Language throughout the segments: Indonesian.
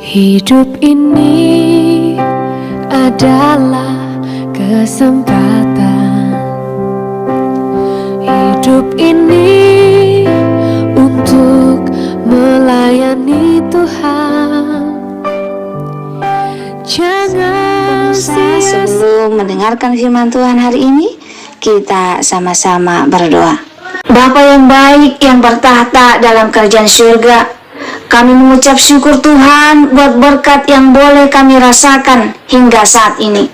Hidup ini adalah kesempatan. Hidup ini untuk melayani Tuhan. Jangan sia-sia. Sebelum mendengarkan firman Tuhan hari ini, kita sama-sama berdoa. Bapa yang baik yang bertahta dalam kerajaan surga, kami mengucap syukur Tuhan buat berkat yang boleh kami rasakan hingga saat ini.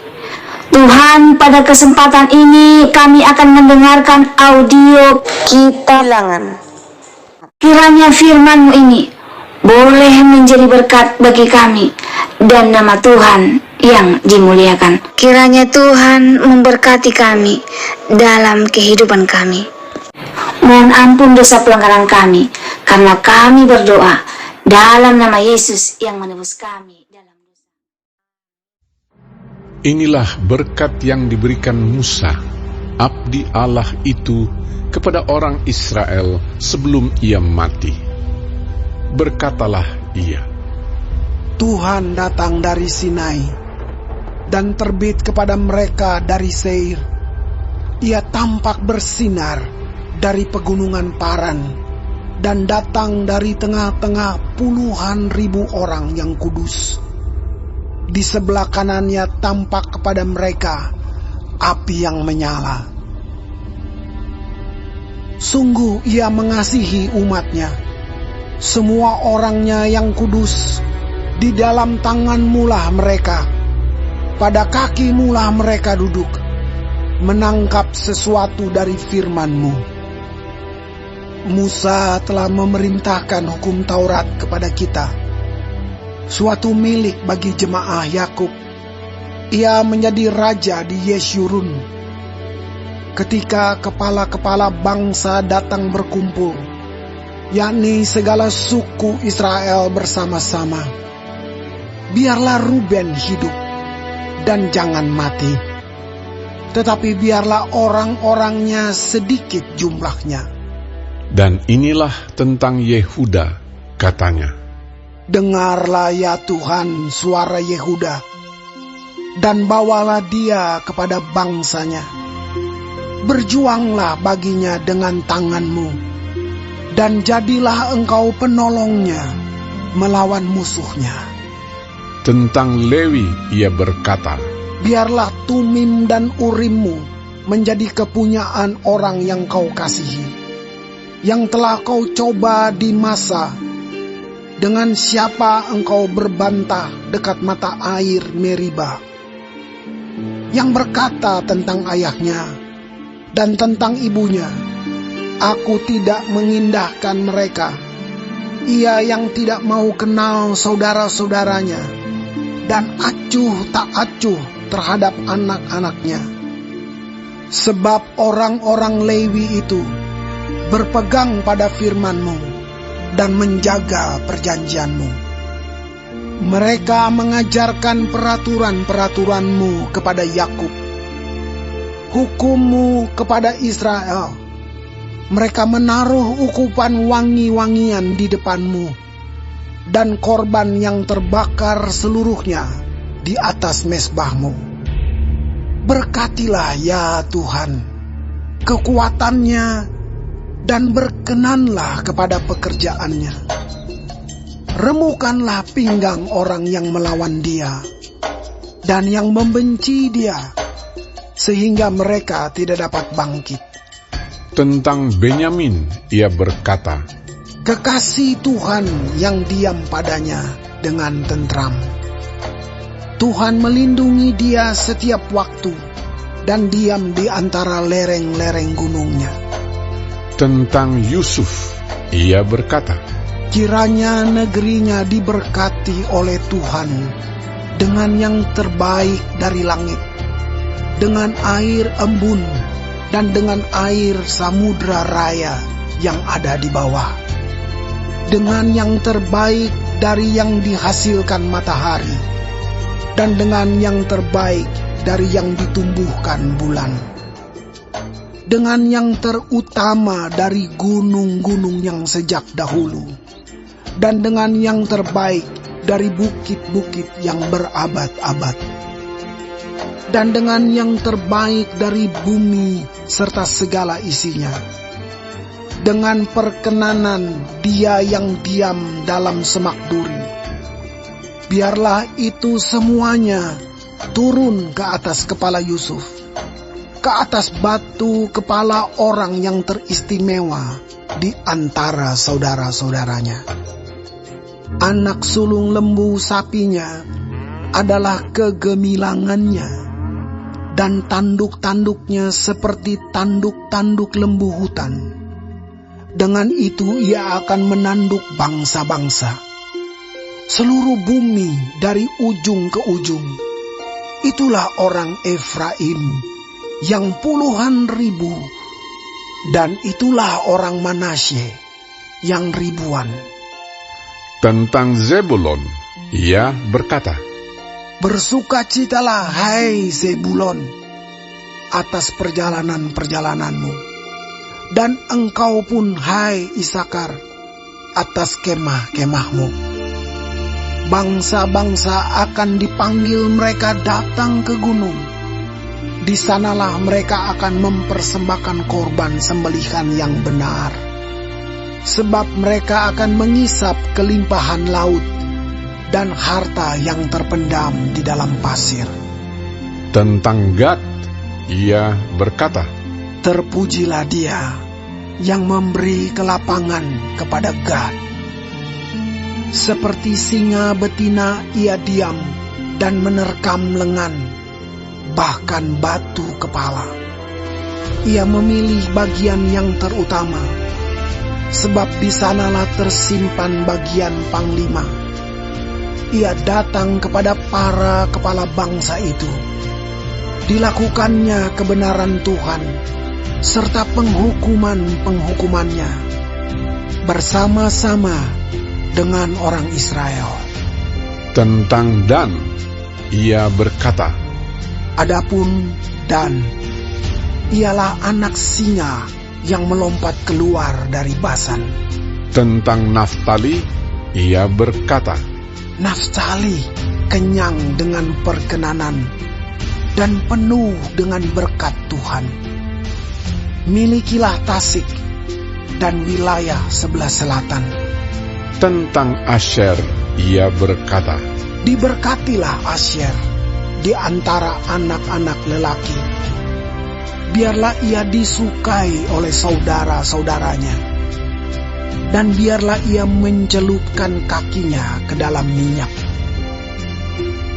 Tuhan, pada kesempatan ini kami akan mendengarkan audio kita bilangan. Kiranya firman-Mu ini boleh menjadi berkat bagi kami dan nama Tuhan yang dimuliakan. Kiranya Tuhan memberkati kami dalam kehidupan kami. Mohon ampun dosa pelanggaran kami, karena kami berdoa dalam nama Yesus yang menebus kami dalam dosa. Inilah berkat yang diberikan Musa, abdi Allah itu, kepada orang Israel sebelum ia mati. Berkatalah ia, Tuhan datang dari Sinai dan terbit kepada mereka dari Seir. Ia tampak bersinar dari pegunungan Paran dan datang dari tengah-tengah puluhan ribu orang yang kudus. Di sebelah kanannya tampak kepada mereka api yang menyala. Sungguh ia mengasihi umatnya, semua orangnya yang kudus. Di dalam tangan-Mulah mereka, pada kaki-Mulah mereka duduk, menangkap sesuatu dari firman-Mu. Musa telah memerintahkan hukum Taurat kepada kita, suatu milik bagi jemaah Yakub. Ia menjadi raja di Yeshurun. Ketika kepala-kepala bangsa datang berkumpul, yakni segala suku Israel bersama-sama, biarlah Ruben hidup dan jangan mati, tetapi biarlah orang-orangnya sedikit jumlahnya. dan inilah tentang Yehuda, katanya. Dengarlah ya Tuhan suara Yehuda, dan bawalah dia kepada bangsanya. Berjuanglah baginya dengan tangan-Mu, dan jadilah Engkau penolongnya melawan musuhnya. Tentang Lewi ia berkata, Biarlah Tumim dan Urim-Mu menjadi kepunyaan orang yang Kau kasihi, yang telah Kau coba di masa. Dengan siapa Engkau berbantah dekat mata air Meriba, yang berkata tentang ayahnya dan tentang ibunya, Aku tidak mengindahkan mereka. Ia yang tidak mau kenal saudara-saudaranya, dan acuh tak acuh terhadap anak-anaknya. Sebab orang-orang Lewi itu berpegang pada firman-Mu dan menjaga perjanjian-Mu. Mereka mengajarkan peraturan-peraturan-Mu kepada Yakub, hukum-Mu kepada Israel. Mereka menaruh ukupan wangi-wangian di depan-Mu, dan korban yang terbakar seluruhnya di atas mezbah-Mu. Berkatilah ya Tuhan kekuatannya, dan berkenanlah kepada pekerjaannya. Remukanlah pinggang orang yang melawan dia dan yang membenci dia, sehingga mereka tidak dapat bangkit. tentang Benyamin ia berkata, Kekasih Tuhan yang diam padanya dengan tentram. Tuhan melindungi dia setiap waktu, dan diam di antara lereng-lereng gunungnya. tentang Yusuf ia berkata, Kiranya negerinya diberkati oleh Tuhan dengan yang terbaik dari langit, dengan air embun dan dengan air samudra raya yang ada di bawah, dengan yang terbaik dari yang dihasilkan matahari, dan dengan yang terbaik dari yang ditumbuhkan bulan, dengan yang terutama dari gunung-gunung yang sejak dahulu, dan dengan yang terbaik dari bukit-bukit yang berabad-abad, dan dengan yang terbaik dari bumi serta segala isinya. Dengan perkenanan Dia yang diam dalam semak duri, biarlah itu semuanya turun ke atas kepala Yusuf, ke atas batu kepala orang yang teristimewa di antara saudara-saudaranya. Anak sulung lembu sapinya adalah kegemilangannya, dan tanduk-tanduknya seperti tanduk-tanduk lembu hutan. Dengan itu ia akan menanduk bangsa-bangsa. Seluruh bumi dari ujung ke ujung. Itulah orang Efraim yang puluhan ribu, dan itulah orang Manasye yang ribuan. Tentang Zebulon, ia berkata, Bersukacitalah hai Zebulon atas perjalanan-perjalananmu, dan engkau pun hai Isakar atas kemah-kemahmu. Bangsa-bangsa akan dipanggil mereka datang ke gunung. Di sanalah mereka akan mempersembahkan korban sembelihan yang benar. Sebab mereka akan mengisap kelimpahan laut dan harta yang terpendam di dalam pasir. Tentang Gad, ia berkata, Terpujilah Dia yang memberi kelapangan kepada Gad. Seperti singa betina ia diam dan menerkam lengan, bahkan batu kepala. Ia memilih bagian yang terutama, sebab di sanalah tersimpan bagian panglima. Ia datang kepada para kepala bangsa itu. Dilakukannya kebenaran Tuhan, serta penghukuman-penghukumannya, bersama-sama dengan orang Israel. Tentang Dan, ia berkata, Adapun Dan, ialah anak singa yang melompat keluar dari Basan. Tentang Naftali, ia berkata, Naftali kenyang dengan perkenanan dan penuh dengan berkat Tuhan. Milikilah Tasik dan wilayah sebelah selatan. Tentang Asher, ia berkata, Diberkatilah Asher di antara anak-anak lelaki. Biarlah ia disukai oleh saudara-saudaranya, dan biarlah ia mencelupkan kakinya ke dalam minyak.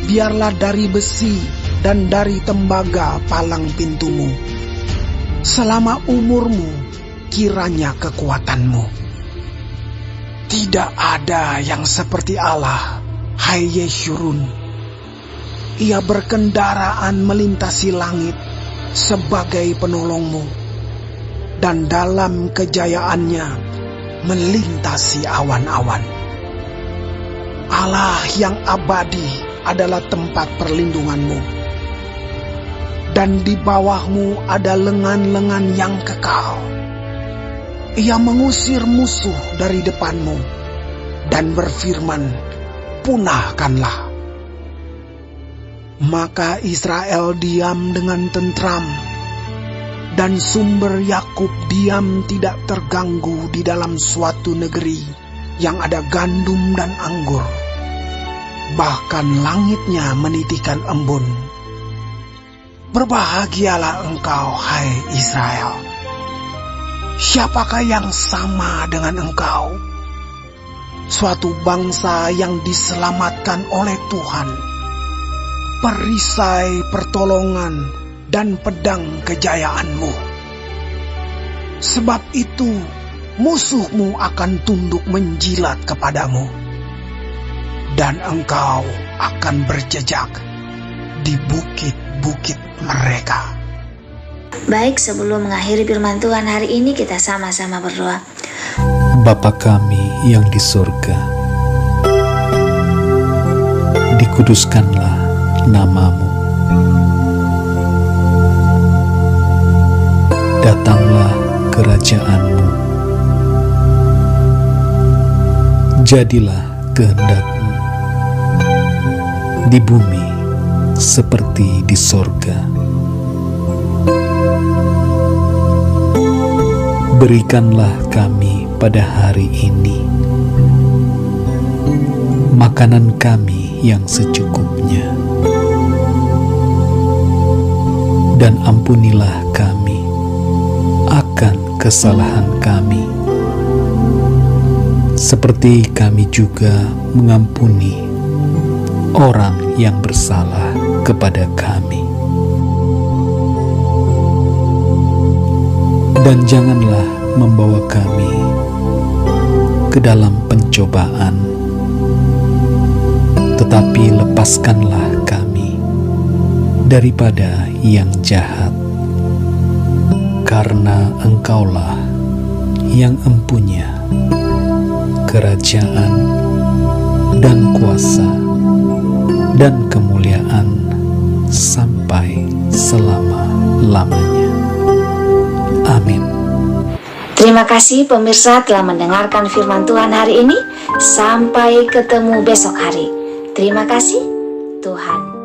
Biarlah dari besi dan dari tembaga palang pintumu. Selama umurmu kiranya kekuatanmu. Tidak ada yang seperti Allah, hai Yeshurun. Ia berkendaraan melintasi langit sebagai penolongmu, dan dalam kejayaannya melintasi awan-awan. Allah yang abadi adalah tempat perlindunganmu, dan di bawahmu ada lengan-lengan yang kekal. Ia mengusir musuh dari depanmu dan berfirman, punahkanlah. Maka Israel diam dengan tentram, dan sumber Yakub diam tidak terganggu di dalam suatu negeri yang ada gandum dan anggur. Bahkan langitnya menitikan embun. Berbahagialah engkau, hai Israel. Siapakah yang sama dengan engkau? Suatu bangsa yang diselamatkan oleh Tuhan, perisai pertolongan dan pedang kejayaanmu. Sebab itu musuhmu akan tunduk menjilat kepadamu, dan engkau akan berjejak di bukit-bukit mereka. Baik, sebelum mengakhiri firman Tuhan hari ini, kita sama-sama berdoa. Bapa kami yang di surga, dikuduskanlah nama-Mu. Datanglah kerajaan-Mu. Jadilah kehendak-Mu di bumi seperti di sorga. Berikanlah kami pada hari ini makanan kami yang secukupnya, dan ampunilah kami akan kesalahan kami, seperti kami juga mengampuni orang yang bersalah kepada kami. Dan janganlah membawa kami ke dalam pencobaan, tetapi lepaskanlah kami daripada yang jahat, karena Engkaulah yang empunya kerajaan dan kuasa dan kemuliaan sampai selama-lamanya. Amin. Terima kasih pemirsa telah mendengarkan firman Tuhan hari ini. Sampai ketemu besok hari. Terima kasih, Tuhan